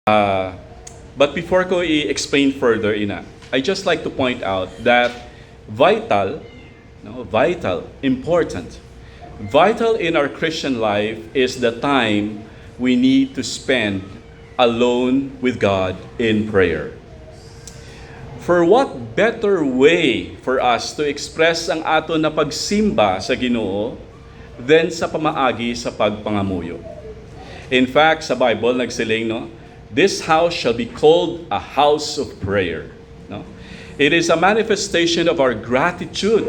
But before ko i-explain further, I just like to point out that vital, important, vital in our Christian life is the time we need to spend alone with God in prayer. For what better way for us to express ang aton na pagsimba sa Ginoo than sa pamaagi sa pagpangamuyo? In fact, sa Bible nagsiling, this house shall be called a house of prayer. It is a manifestation of our gratitude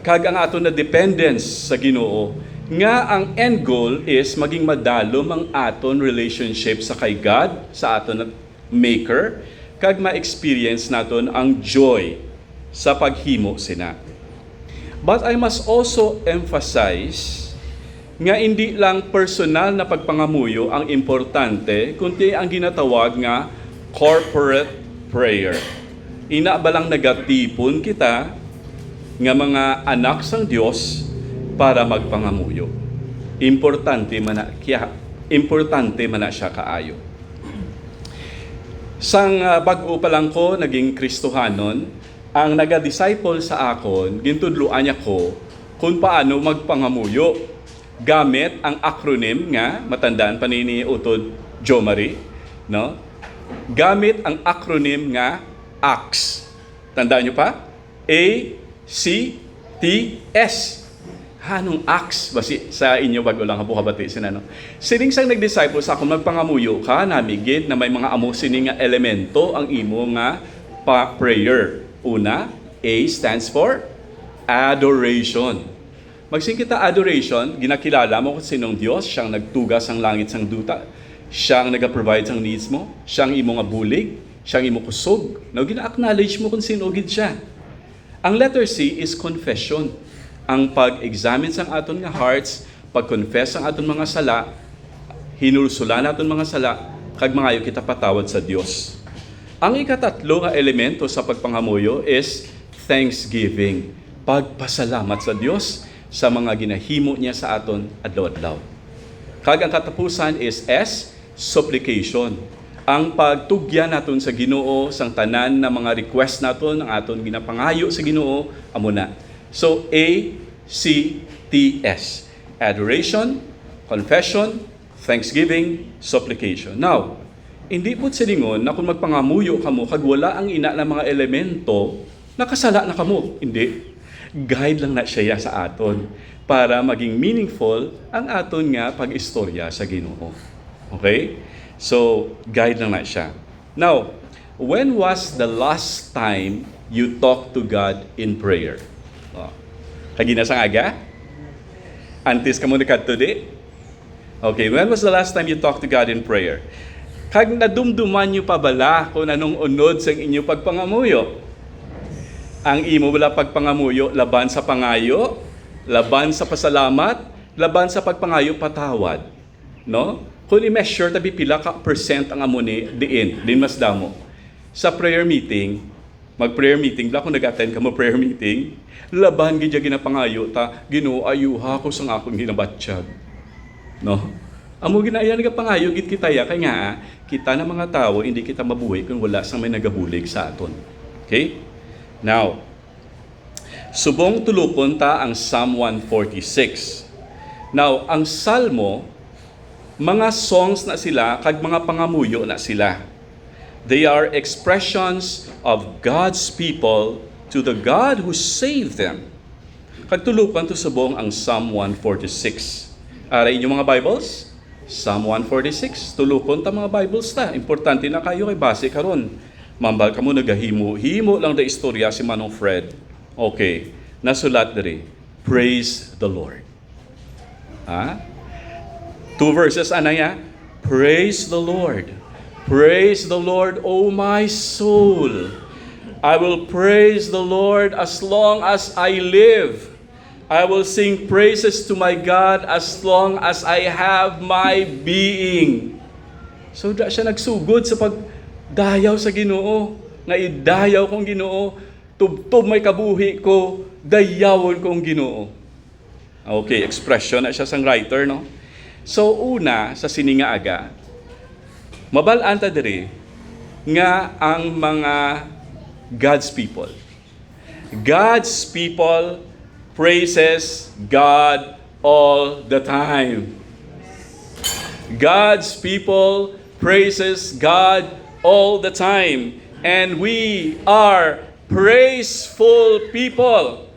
kag ang aton na dependence sa Ginoo nga ang end goal is maging madalom ang aton relationship sa kay God, sa aton na maker, kag ma-experience naton ang joy sa paghimo sina. But I must also emphasize nga hindi lang personal na pagpangamuyo ang importante, kundi ang ginatawag nga corporate prayer. Ina ba lang nagatipon kita nga mga anak sang Dios para magpangamuyo. Importante man na siya kaayo. Sang bag-o pa lang ko naging Kristohanon, ang naga-disciple sa akon, gintudluan niya ko kung paano magpangamuyo gamit ang acronym nga, matandaan pa ni Utod Jomari, gamit ang acronym nga ACTS. Tandaan nyo pa? A-C-T-S. Anong ACTS? Basi sa inyo bago lang habati sinano. Sining sang nag-disciple sa akong magpangamuyo ka, namigid na may mga amo sining nga elemento ang imo nga prayer. Una, A stands for adoration. Magsing kita adoration, ginakilala mo kung sinong Diyos, siyang nagtugas ang langit sang duta, siyang nag-provide sang needs mo, siyang imo nga bulig, siyang imo kusog. Now, gina-acknowledge mo kung sino gid siya. Ang letter C is confession. Ang pag-examine sang aton nga hearts, pag-confess ang aton mga sala, hinulsulan aton mga sala, kag mangayo kita patawad sa Dios. Ang ikatatlo nga elemento sa pagpangamuyo is thanksgiving. Pagpasalamat sa Dios sa mga ginahimo niya sa aton adlaw-adlaw. Kag ang katapusan is S, supplication. Ang pagtugyan naton sa Ginoo sang tanan na mga request naton ang aton ginapangayo sa Ginoo amo na. So A, C, T, S. Adoration, confession, thanksgiving, supplication. Now, hindi po silingon na kung magpangamuyo kamo kag wala ang ina ng mga elemento, nakasala na kamo. Hindi. Guide lang na siya sa aton para maging meaningful ang aton nga pag-istorya sa Ginoo. Okay? So, guide lang na siya. Now, when was the last time you talked to God in prayer? Kagina sang aga? Antes ka mo today? Okay, when was the last time you talked to God in prayer? Kag nadumduman nyo pa bala kung anong unod sa inyo pagpangamuyo? Ang imo wala pagpangamuyo, laban sa pangayo, laban sa pasalamat, laban sa pagpangayo patawad. Kung i-measure tabi pila ka percent ang amuni din mas damo. Sa prayer meeting, mag-prayer meeting, kung nag-attend ka mo prayer meeting, laban gidya ginapangayo ta, Ginoo ayuha ko sang akong ginabatsyag. Amo ginaya nga pangayo gid kitaya kay nga kita na mga tao hindi kita mabuhay kung wala sang may nagabulig sa aton. Okay? Now, subong tulukon ta ang Psalm 146. Now, ang Salmo, mga songs na sila, kag mga pangamuyo na sila. They are expressions of God's people to the God who saved them. Kag tulukon to subong ang Psalm 146. Ara inyong mga Bibles? Psalm 146. Tulukon ta mga Bibles ta. Importante na kayo kay base karon. Mambal ka mo nagahimo lang da istorya si Manong Fred. Okay, nasulat diri. Praise the Lord. Two verses anaya. Praise the Lord. Praise the Lord, O my soul. I will praise the Lord as long as I live. I will sing praises to my God as long as I have my being. So da siya nagsugod sa dayaw sa Ginoo, nga idayaw kong Ginoo, tubtob may kabuhi ko, dayawon kong Ginoo. Okay, expression na siya sang writer, So una, sa sininga aga, Mabalaan ta diri nga ang mga God's people. God's people praises God all the time. God's people praises God all the time. And we are praiseful people.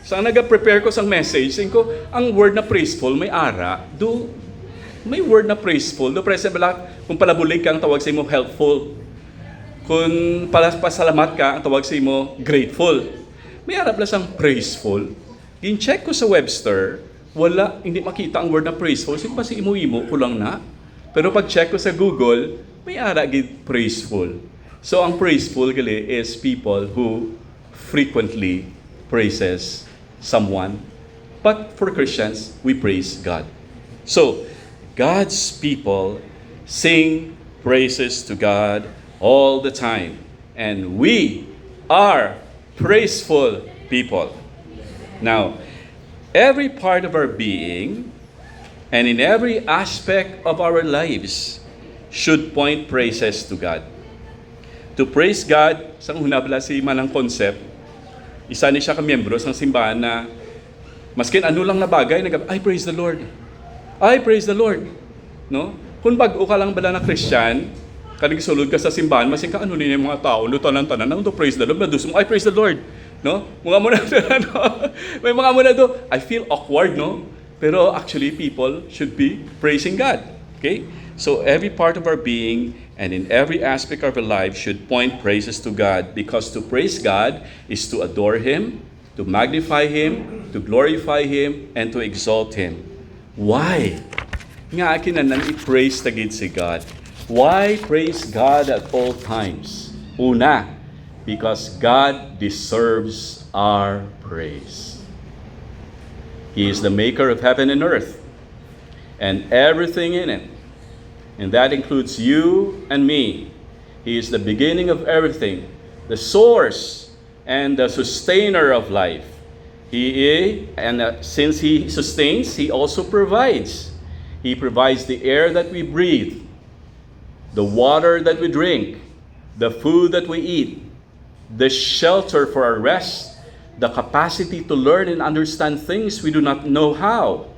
Sa nag-prepare ko sang message, ko, ang word na praiseful may ara, may word na praiseful. Do present bala kung palabulig ka ang tawag sa imo helpful. Kung pasalamat ka ang tawag sa imo grateful. May arab la sang praiseful. Gin-check ko sa Webster, wala, hindi makita ang word na praiseful. Sige pa si imo kulang na. Pero pag check ko sa Google, may ara gid praiseful. So ang praiseful gali is people who frequently praises someone. But for Christians, we praise God. So, God's people sing praises to God all the time. And we are praiseful people. Now, every part of our being and in every aspect of our lives should point praises to God. To praise God, sang hunabla si manang concept, isa ni siya ka-miyembro sang simbahan na maskin ano lang na bagay, I praise the Lord. I praise the Lord. No? Kung bago ka lang bala na Christian, kaning sulod ka sa simbahan, masin ka ano ni mga tao, tanan-tanan, to praise the Lord, madus mo, I praise the Lord. No? Mga muna no? May mga muna do, I feel awkward, no? Pero actually, people should be praising God. Okay? So every part of our being and in every aspect of our life should point praises to God, because to praise God is to adore Him, to magnify Him, to glorify Him, and to exalt Him. Why? Nga kinanan i-praise tagid si God. Why praise God at all times? Una, because God deserves our praise. He is the maker of heaven and earth and everything in it. And that includes you and me. He is the beginning of everything, the source and the sustainer of life. Since He sustains, He also provides. He provides the air that we breathe, the water that we drink, the food that we eat, the shelter for our rest, the capacity to learn and understand things we do not know how.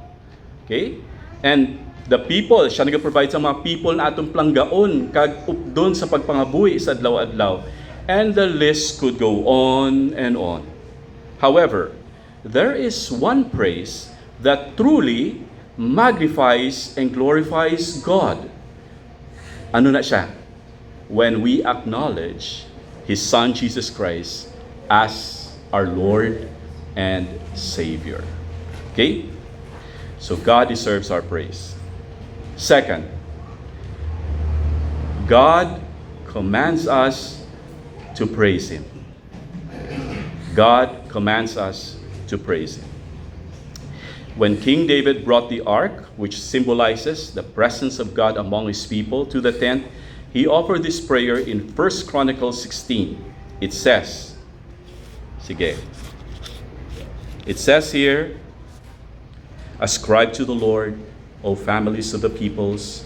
Okay? And the people, siya nag-provide sa mga people na atong planggaon, kag updon sa pagpangabuhi sa adlaw-adlaw. And the list could go on and on. However, there is one praise that truly magnifies and glorifies God. Ano na siya? When we acknowledge His Son, Jesus Christ, as our Lord and Savior. Okay? So God deserves our praise. Second, God commands us to praise Him. God commands us to praise Him. When King David brought the ark, which symbolizes the presence of God among His people, to the tent, he offered this prayer in 1 Chronicles 16. It says, it says here, ascribe to the Lord, O families of the peoples,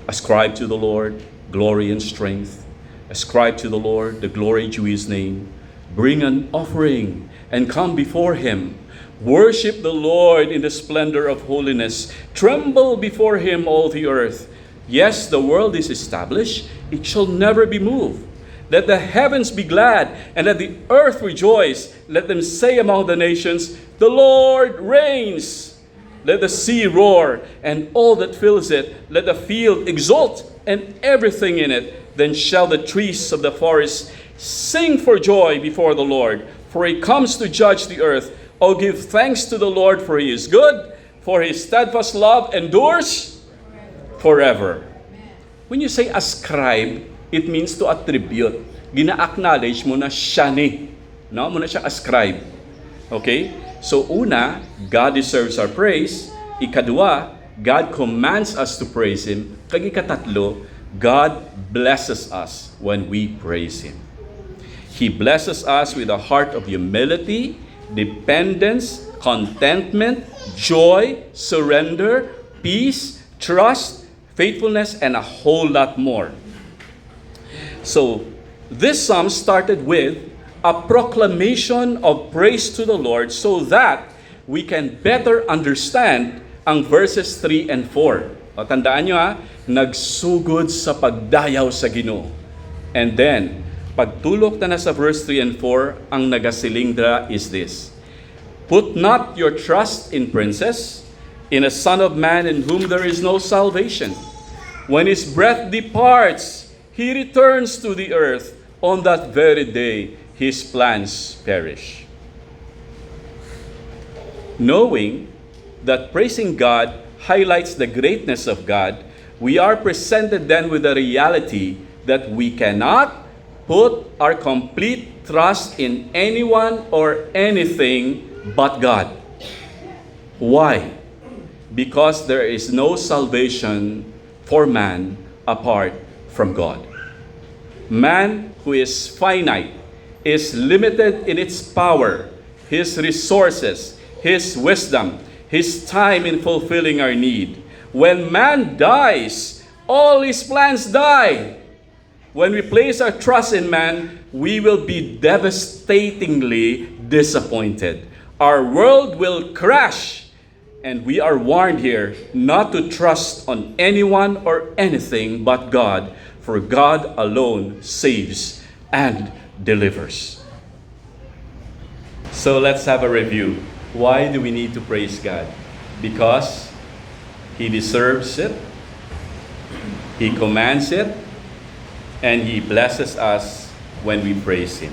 ascribe to the Lord glory and strength, ascribe to the Lord the glory due His name, bring an offering and come before Him. Worship the Lord in the splendor of holiness. Tremble before Him, all the earth. Yes, the world is established. It shall never be moved. Let the heavens be glad, and let the earth rejoice. Let them say among the nations, the Lord reigns. Let the sea roar, and all that fills it. Let the field exult, and everything in it. Then shall the trees of the forest sing for joy before the Lord, for He comes to judge the earth. Oh, give thanks to the Lord, for He is good, for His steadfast love endures forever. When you say ascribe, it means to attribute. Gina-acknowledge mo na siya ni. No? Mo na siya ascribe. Okay? So una, God deserves our praise. Ikadua, God commands us to praise Him. Kag ikatatlo, God blesses us when we praise Him. He blesses us with a heart of humility, dependence, contentment, joy, surrender, peace, trust, faithfulness, and a whole lot more. So, this psalm started with a proclamation of praise to the Lord so that we can better understand ang verses 3 and 4. O, tandaan nyo nagsugod sa pagdayaw sa Ginoo. And then, pagtulok na sa verse 3 and 4, ang nagasilingdra is this: Put not your trust in princes, in a son of man in whom there is no salvation. When his breath departs, he returns to the earth. On that very day, his plans perish. Knowing that praising God highlights the greatness of God, we are presented then with the reality that we cannot put our complete trust in anyone or anything but God. Why? Because there is no salvation for man apart from God. Man who is finite, is limited in its power, his resources, his wisdom, his time in fulfilling our need. When man dies, all his plans die. When we place our trust in man, we will be devastatingly disappointed. Our world will crash, and we are warned here not to trust on anyone or anything but God, for God alone saves and delivers. So let's have a review. Why do we need to praise God? Because He deserves it, He commands it, and He blesses us when we praise Him.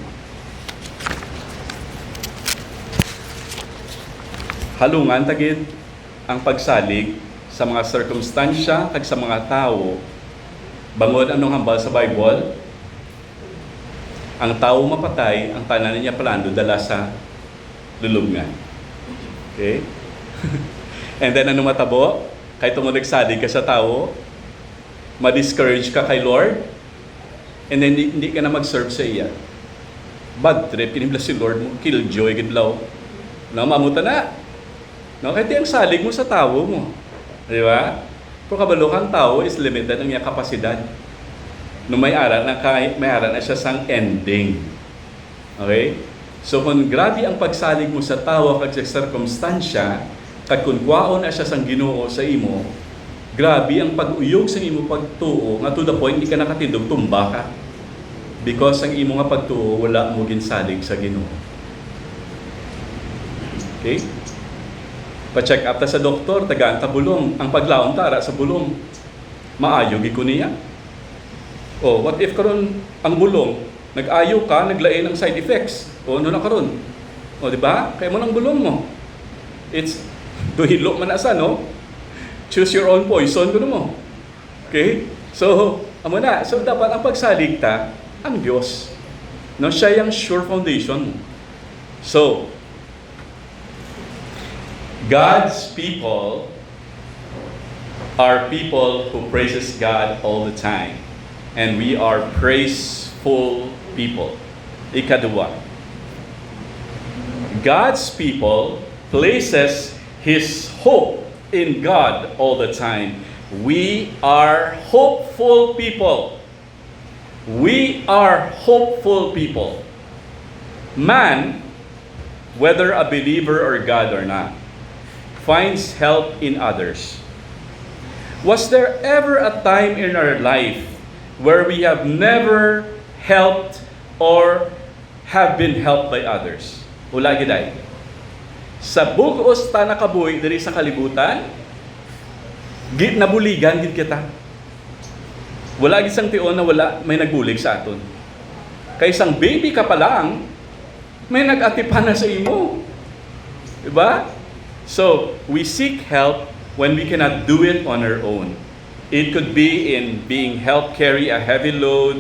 Halungan tagid ang pagsalig sa mga sirkumstansya kag sa mga tao. Bangod anong hambal sa Bible? Ang tao mapatay, ang tanan niya palando dala sa lulubngan. Okay? And then ano matabo? Kahit mo nagsalig ka sa tao, ma-discourage ka kay Lord, and then hindi ka na mag-serve sa iya. Bad trip, kinibla si Lord mo, killjoy, gidlaw. No, mamuta na. No, kahit yung salig mo sa tao mo. Di ba? Pero kabalo kang tao is limited ang iyang kapasidad. No, may ara na siya sang ending. Okay? So kung grabe ang pagsalig mo sa tao kag sa circumstansya, kag kung kwaon na siya sang Ginoo sa imo, grabe ang pag-uyog sa imo pagtuo nga to the point di ka nakatindog, tumba ka. Because ang imo nga pagtuo wala mo ginsalig sa Ginoo. Okay? Pa-check up ta sa doktor, tagaan ta bulong. Ang paglaom ta ara sa bulong. Maayo gi ko niya. Oh, what if karon ang bulong nag-ayo ka, naglain ang side effects? O ano na karon? O di ba? Kaya mo lang bulong mo. It's duhilo man asa, no? Choose your own poison kuno mo. Okay? So, amo na. So dapat ang pagsalig ta ang Dios. No, siya yung sure foundation mo. So, God's people are people who praises God all the time. And we are praiseful people. Ikadua. God's people places His hope in God all the time. We are hopeful people. We are hopeful people. Man, whether a believer or God or not, finds help in others. Was there ever a time in our life where we have never helped or have been helped by others? Wala giday. Sa bugos ta nakabuhi diri sa kalibutan, gid nabuligan gid kita. Wala gid sang tion na wala may nagbulig sa aton. Kay sang baby ka pa lang, may nag-atipan na sa imo. Diba? So, we seek help when we cannot do it on our own. It could be in being helped carry a heavy load,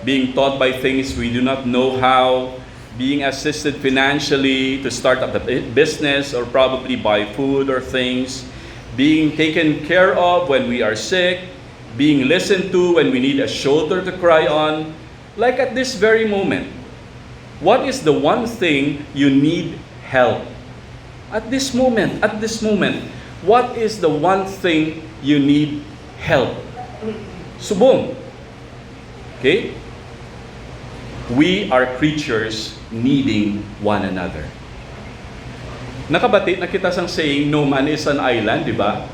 being taught by things we do not know how, being assisted financially to start up a business or probably buy food or things, being taken care of when we are sick, being listened to when we need a shoulder to cry on, like at this very moment. What is the one thing you need help? At this moment, what is the one thing you need help. Subong. Okay? We are creatures needing one another. Nakabati na kita sang saying, no man is an island, di ba?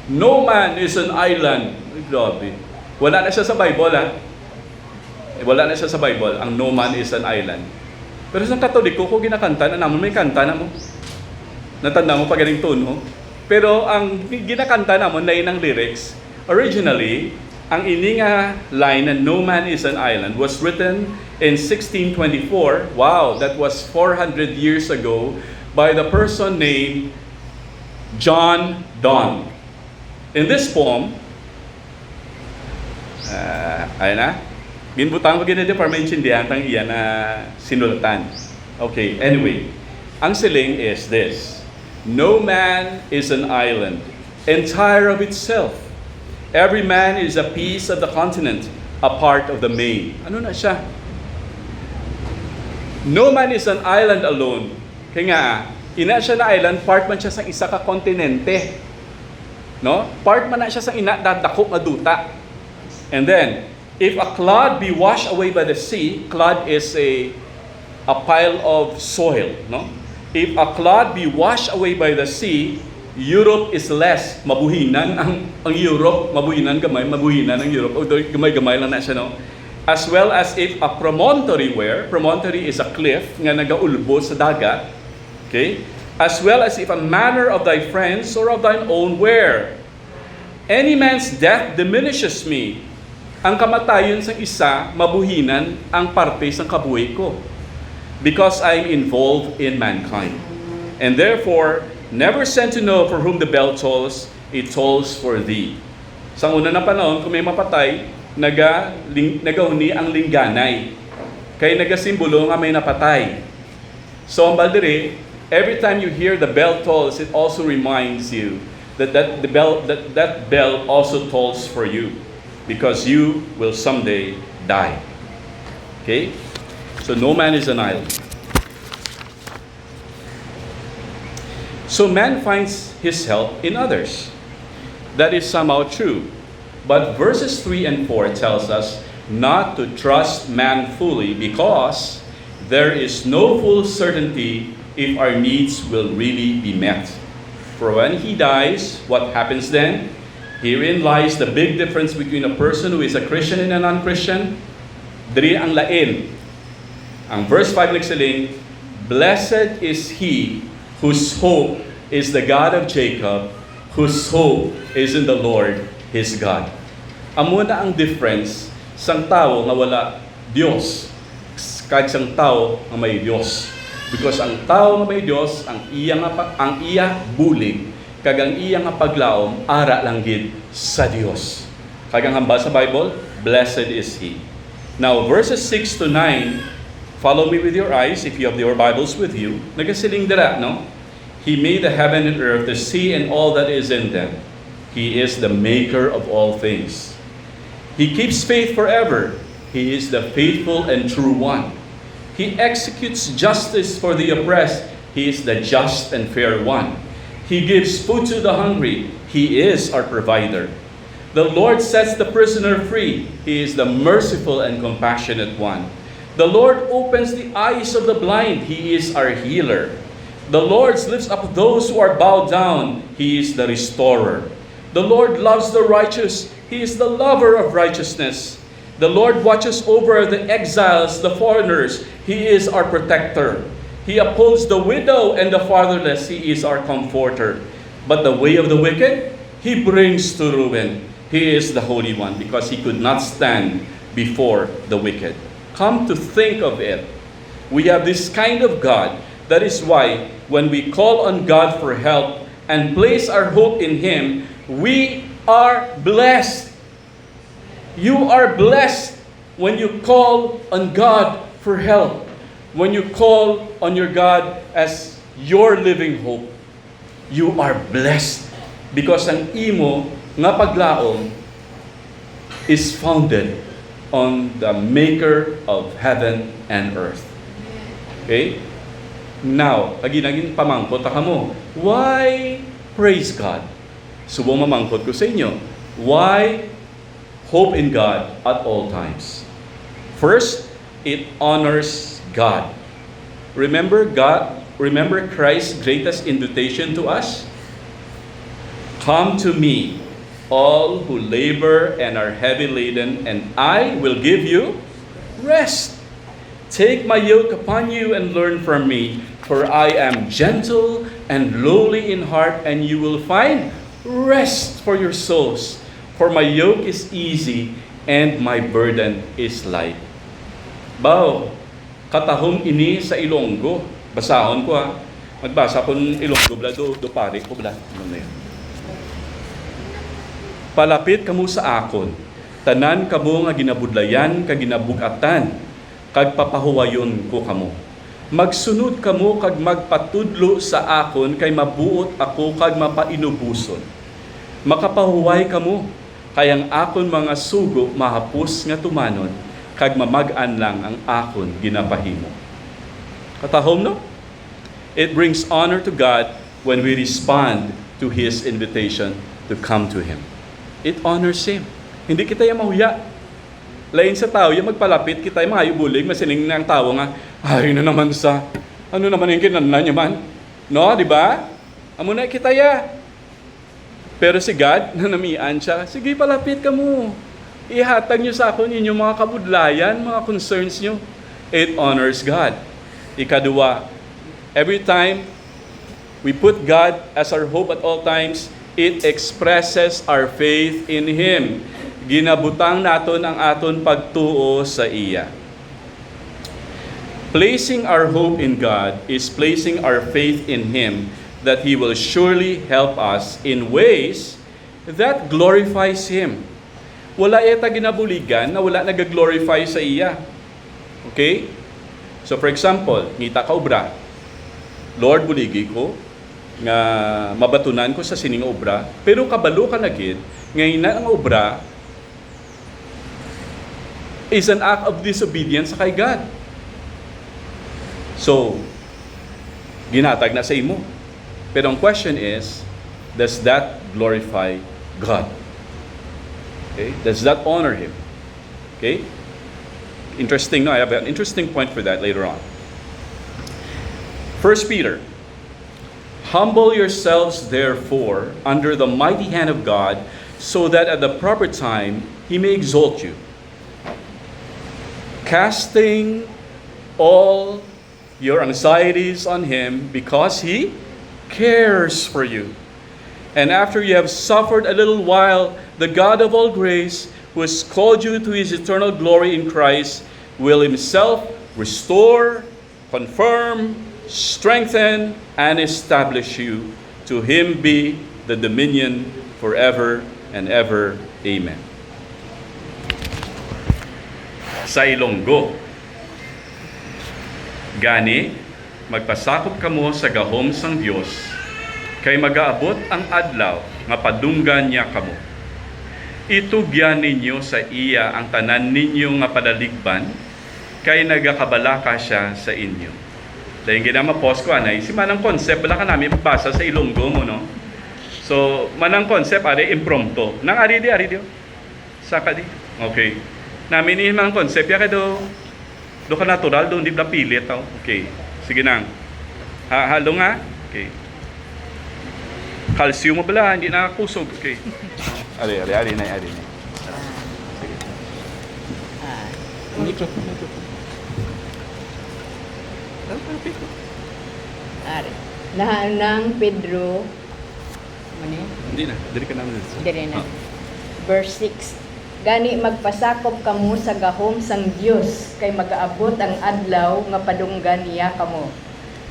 No man is an island. Ay, grabe. Wala na siya sa Bible, ha? Wala na siya sa Bible, ang no man is an island. Pero sa Katoliko, kung ginakanta na naman, may kanta na mo. Natanda mo pa ganing tono. Pero ang ginakanta naman na yun ang lyrics, originally, ang ininga line na no man is an island was written in 1624. Wow, that was 400 years ago by the person named John Donne. In this poem, ayun na, ginbutang ko ginidi para maintindihan tang iyan na sinulatan. Okay, anyway, ang siling is this: no man is an island, entire of itself. Every man is a piece of the continent, a part of the main. Ano na siya? No man is an island alone. Kaya nga, ina siya na island, part man siya sa isa ka kontinente. No? Part man na siya sa ina dadako nga duta. And then, if a clod be washed away by the sea, clod is a pile of soil, no? If a clod be washed away by the sea, Europe is less. Mabuhinan ang Europe, mabuhinan gamay, mabuhinan ang Europe. O gamay-gamay lang na siya, no? As well as if a promontory promontory is a cliff nga nagaulbo sa dagat, okay? As well as if a manner of thy friends or of thine own where any man's death diminishes me. Ang kamatayon sa isa, mabuhinan ang parte sa kabuhi ko. Because I am involved in mankind. And therefore, never sent to know for whom the bell tolls, it tolls for thee. Sa una na panahon, kung may mapatay, nagahuni ang lingganay. Kaya nagasimbolo nga may napatay. So ang baldiri, every time you hear the bell tolls, it also reminds you that that bell also tolls for you. Because you will someday die. Okay? So no man is an island. So man finds his help in others. That is somehow true. But verses 3 and 4 tells us not to trust man fully because there is no full certainty if our needs will really be met. For when he dies, what happens then? Herein lies the big difference between a person who is a Christian and a non-Christian. Diri ang lain. Ang verse 5 nagsiling, blessed is he whose hope is the God of Jacob, whose hope is in the Lord his God. Amo na ang difference sang tao nga wala Dios kag sang tao nga may Dios. Because ang tao nga may Dios, ang iya bulig kag ang iya nga paglaom ara lang gid sa Dios. Kag ang hamba sa Bible, blessed is he. Now verses 6 to 9, follow me with your eyes if you have your Bibles with you. Nagasiling dira, no? He made the heaven and earth, the sea and all that is in them. He is the maker of all things. He keeps faith forever. He is the faithful and true one. He executes justice for the oppressed. He is the just and fair one. He gives food to the hungry. He is our provider. The Lord sets the prisoner free. He is the merciful and compassionate one. The Lord opens the eyes of the blind. He is our healer. The Lord lifts up those who are bowed down. He is the restorer. The Lord loves the righteous. He is the lover of righteousness. The Lord watches over the exiles, the foreigners. He is our protector. He upholds the widow and the fatherless. He is our comforter. But the way of the wicked, he brings to ruin. He is the Holy One because he could not stand before the wicked. Come to think of it, we have this kind of God. That is why when we call on God for help and place our hope in Him, we are blessed. You are blessed when you call on God for help. When you call on your God as your living hope, you are blessed because ang imo nga paglaom is founded on the maker of heaven and earth. Okay? Now, agin pamangkot ka mo. Why praise God? Subong mamangkot ko sa inyo. Why hope in God at all times? First, it honors God. Remember Christ's greatest invitation to us? Come to me, all who labor and are heavy laden, and I will give you rest. Take my yoke upon you and learn from me, for I am gentle and lowly in heart, and you will find rest for your souls. For my yoke is easy and my burden is light. Bao, katahom ini sa Ilonggo. Basahon ko ha. Magbasa ko ng Ilonggo bla do pare ko bla. Ano na yun? Palapit kamo sa akon, tanan kamo nga ginabudlayan kag ginabugatan, kag papahuwayon ko kamo. Magsunod kamo kag magpatudlo sa akon kay mabuot ako kag mapainubuson. Makapahuway kamo kay ang akon mga sugo mahapos nga tumanon, kag mamag-an lang ang akon ginapahimo. Katahom no? It brings honor to God when we respond to His invitation to come to Him. It honors Him. Hindi kita yung mahuya. Lain sa tao, yung magpalapit, kita yung mahayubulig, masining na ang tao nga, ay na naman sa, ano naman yung kinanlan niya man? No, di ba? Amo na kita ya. Pero si God, nanamian siya, sige palapit ka mo. Ihatag niyo sa akin inyong mga kabudlayan, mga concerns niyo. It honors God. Ikadua, every time we put God as our hope at all times, it expresses our faith in Him. Ginabutang naton ang aton pagtuo sa iya. Placing our hope in God is placing our faith in Him that He will surely help us in ways that glorifies Him. Wala eta ginabuligan na wala nag-glorify sa iya. Okay? So for example, ngita ka obra. Lord, buligi ko nga mabatunan ko sa sining obra, pero kabalo ka na gid ngayon na ang obra is an act of disobedience kay God. So, ginatag na sa imo. Pero ang question is, does that glorify God? Okay? Does that honor Him? Okay? Interesting, no? I have an interesting point for that later on. 1 Peter, humble yourselves, therefore, under the mighty hand of God, so that at the proper time He may exalt you, casting all your anxieties on Him, because He cares for you. And after you have suffered a little while, the God of all grace, who has called you to His eternal glory in Christ, will Himself restore, confirm, strengthen, and establish you. To Him be the dominion forever and ever. Amen. Sa Ilonggo, gani, magpasakop kamo sa gahom sang Dios, kay magaabot ang adlaw nga padunggan niya kamo. Itugyan ninyo sa iya ang tanan ninyo nga padaligban, kay nagakabalaka siya sa inyo. Dahil ginama-post ko, anay, si manang concept, wala ka namin magbasa sa Ilonggo mo, no? So, manang concept, ari, impromptu. Nang ari di, saka di. Okay. Namin ni manang concept, ya do ka natural, doon di ba pilit, oh? Okay. Sige nang. Halo nga? Okay. Calcium mo bala, hindi nakakusog. Okay. Ari na. Sige. Microphone. Ari. Nahanang Pedro. Mani? Hindi na. Dili ka naman. Dire na. Verse 6. Gani magpasakop kamo sa gahom sang Dios, kay magaabot ang adlaw nga padunggan niya kamo.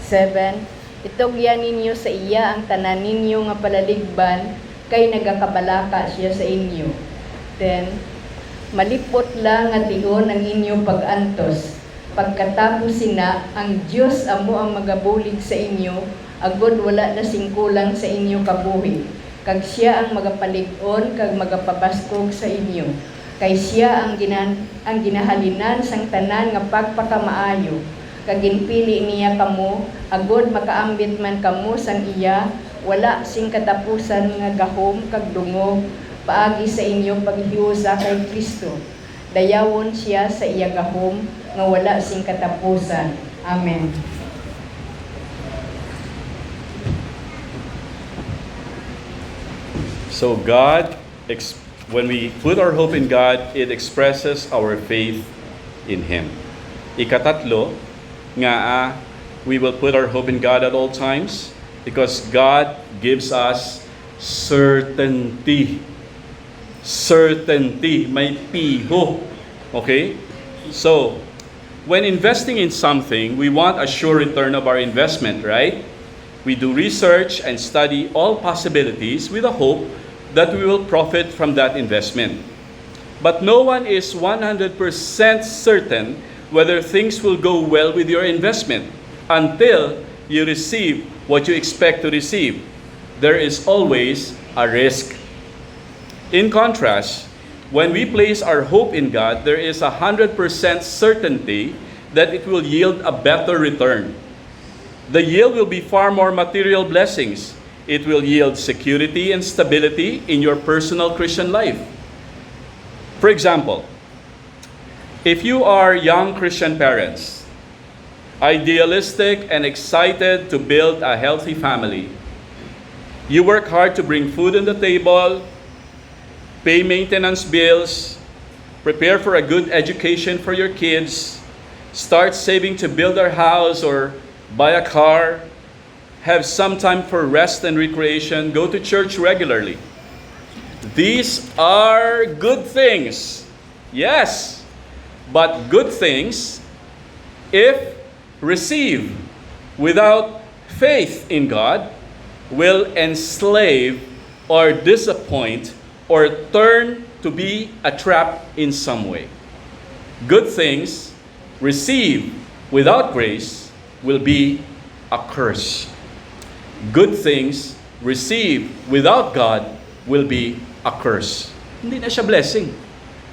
7. Itugyan ninyo sa iya ang tanan ninyo nga palaligban, kay nagakabalaka siya sa inyo. 10. Malipot lang nga tihon ang inyong pag-antos. Pagkatapos sina, ang Diyos amo ang magabulig sa inyo, agod wala na singkulang sa inyo kabuhi. Kag siya ang magapalig-on, kag magapabaskog sa inyo. Kay siya ang ginahalinan sang tanan nga pagpakamaayo. Kag ginpili niya kamo, agod makaambit man kamo sang iya, wala sing katapusan nga gahom kag dungog, paagi sa inyong paghiusa kay Kristo. Dayawon siya sa iya gahom nga wala sing katapusan. Amen. So when we put our hope in God, it expresses our faith in Him. Ikatatlo, we will put our hope in God at all times because God gives us certainty. Certainty, may piho. Okay? So, when investing in something, we want a sure return of our investment, right? We do research and study all possibilities with a hope that we will profit from that investment. But no one is 100% certain whether things will go well with your investment until you receive what you expect to receive. There is always a risk. In contrast, when we place our hope in God, there is 100% certainty that it will yield a better return. The yield will be far more material blessings. It will yield security and stability in your personal Christian life. For example, if you are young Christian parents, idealistic and excited to build a healthy family, you work hard to bring food on the table, pay maintenance bills, prepare for a good education for your kids, start saving to build a house or buy a car, have some time for rest and recreation, go to church regularly. These are good things. Yes, but good things, if received without faith in God, will enslave or disappoint or turn to be a trap in some way. Good things received without grace will be a curse. Good things received without God will be a curse. Hindi na siya blessing.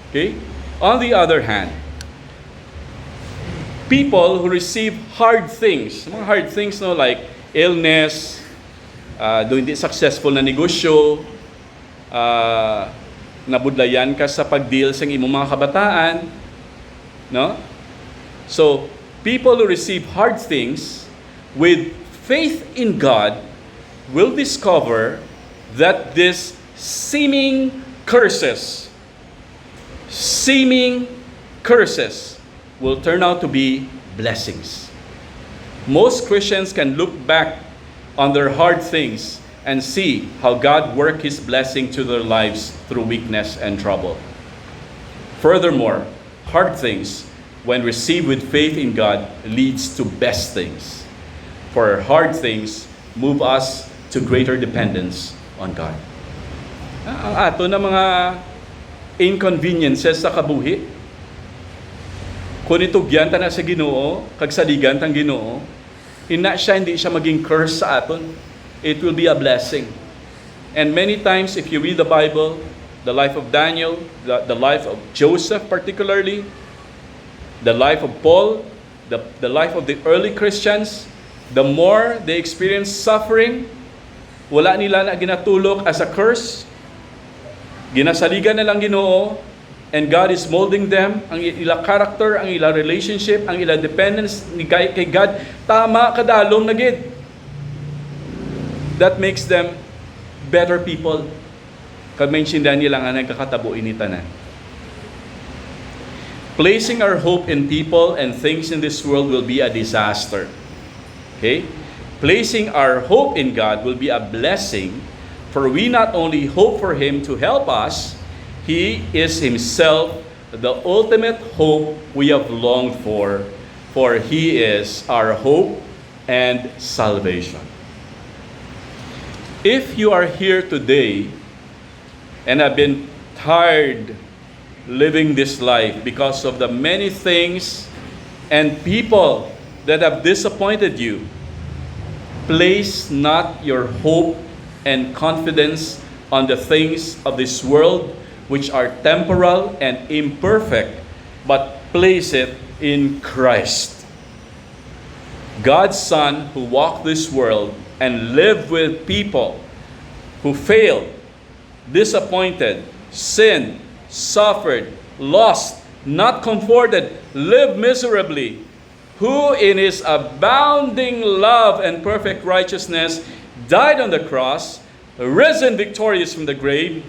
Okay? On the other hand, people who receive hard things, mga hard things no, like illness, hindi successful na negosyo, nabudlayan ka sa pag-deal sa imong mga kabataan, no? So, people who receive hard things with faith in God will discover that these seeming curses will turn out to be blessings. Most Christians can look back on their hard things and see how God worked His blessing to their lives through weakness and trouble. Furthermore, hard things, when received with faith in God, leads to best things. For hard things move us to greater dependence on God. Ang ato na mga inconveniences sa kabuhi, kung itugyan ta na sa Ginoo, kagsaligan tang Ginoo, hindi siya maging curse sa aton. It will be a blessing. And many times, if you read the Bible, the life of Daniel, the life of Joseph particularly, the life of Paul, the life of the early Christians, the more they experience suffering, wala nila na ginatulok as a curse. Ginasaligan na lang Ginoo, and God is molding them, ang ila character, ang ila relationship, ang ila dependence kay God, tama kadalong na gid. That makes them better people. Kag-mentiondan nila nga nagkakatabo ini tanan. Placing our hope in people and things in this world will be a disaster. Okay? Placing our hope in God will be a blessing, for we not only hope for Him to help us, He is Himself the ultimate hope we have longed for He is our hope and salvation. If you are here today and have been tired living this life because of the many things and people that have disappointed you, place not your hope and confidence on the things of this world, which are temporal and imperfect, but place it in Christ, God's Son, who walked this world and lived with people who failed, disappointed, sinned, suffered, lost, not comforted, lived miserably, who in his abounding love and perfect righteousness died on the cross, risen victorious from the grave,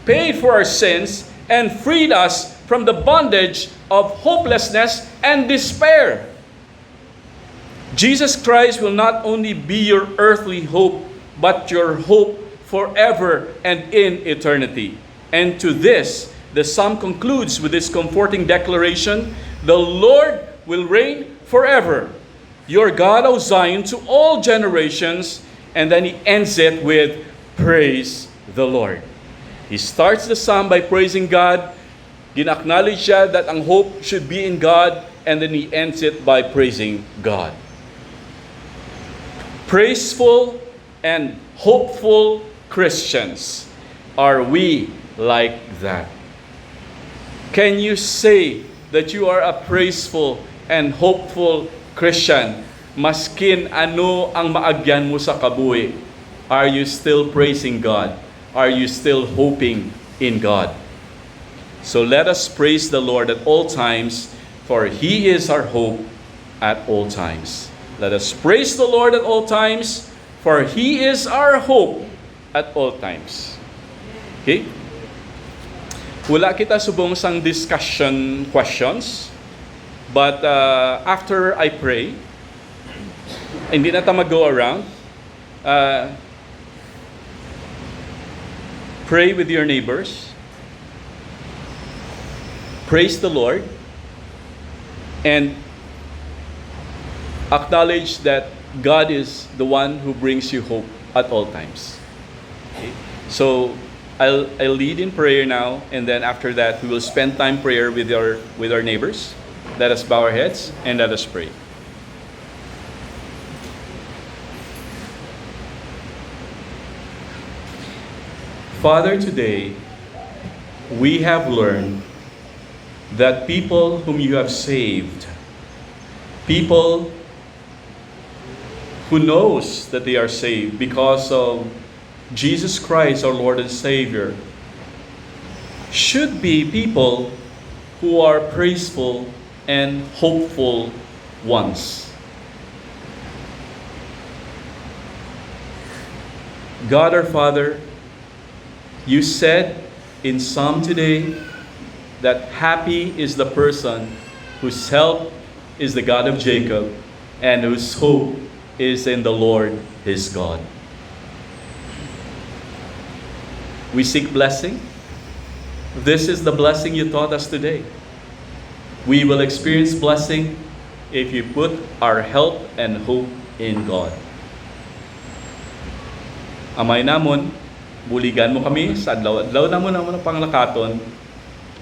paid for our sins, and freed us from the bondage of hopelessness and despair. Jesus Christ will not only be your earthly hope, but your hope forever and in eternity. And to this, the psalm concludes with this comforting declaration, "The Lord will reign forever, your God, O Zion, to all generations." And then he ends it with, "Praise the Lord." He starts the psalm by praising God. Ginacknowledge siya that ang hope should be in God, and then he ends it by praising God. Praiseful and hopeful Christians, are we like that? Can you say that you are a praiseful and hopeful Christian maskin ano ang maagyan mo sa kabuhi? Are you still praising God? Are you still hoping in God? So let us praise the Lord at all times, for He is our hope at all times. Let us praise the Lord at all times, for He is our hope at all times. Okay? Wala kita subong sang discussion questions, but after I pray, hindi na ta mag-go around. Pray with your neighbors. Praise the Lord. And acknowledge that God is the one who brings you hope at all times. Okay? So I'll lead in prayer now, and then after that we will spend time prayer with our neighbors. Let us bow our heads and let us pray. Father, today we have learned that people whom you have saved, people who knows that they are saved because of Jesus Christ, our Lord and Savior, should be people who are praiseful and hopeful ones. God our Father, you said in Psalm today that happy is the person whose help is the God of Jacob and whose hope is in the Lord his God. We seek blessing. This is the blessing you taught us today. We will experience blessing if you put our help and hope in God. Amay namon, buligan mo kami sa adlaw-adlaw namon ang panglakaton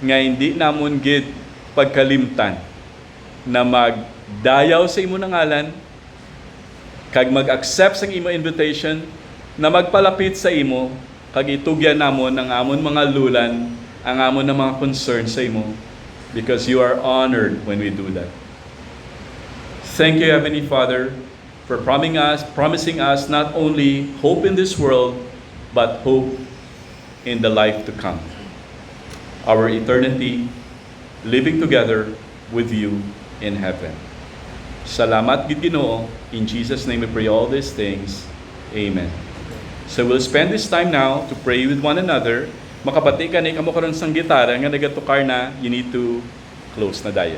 nga hindi namon gid pagkalimtan na magdayaw sa imo ngalan kag mag-accept sa imo invitation na magpalapit sa imo kag itugyan namon ang amon mga lulan, ang amon na mga concern sa imo, because you are honored when we do that. Thank you, Heavenly Father, for promising us not only hope in this world, but hope in the life to come. Our eternity living together with you in heaven. Salamat gid Ginoo. In Jesus' name we pray all these things. Amen. So we'll spend this time now to pray with one another. Makabati ka ni kamo karon sang gitara nga nagatukar na, you need to close na dayon.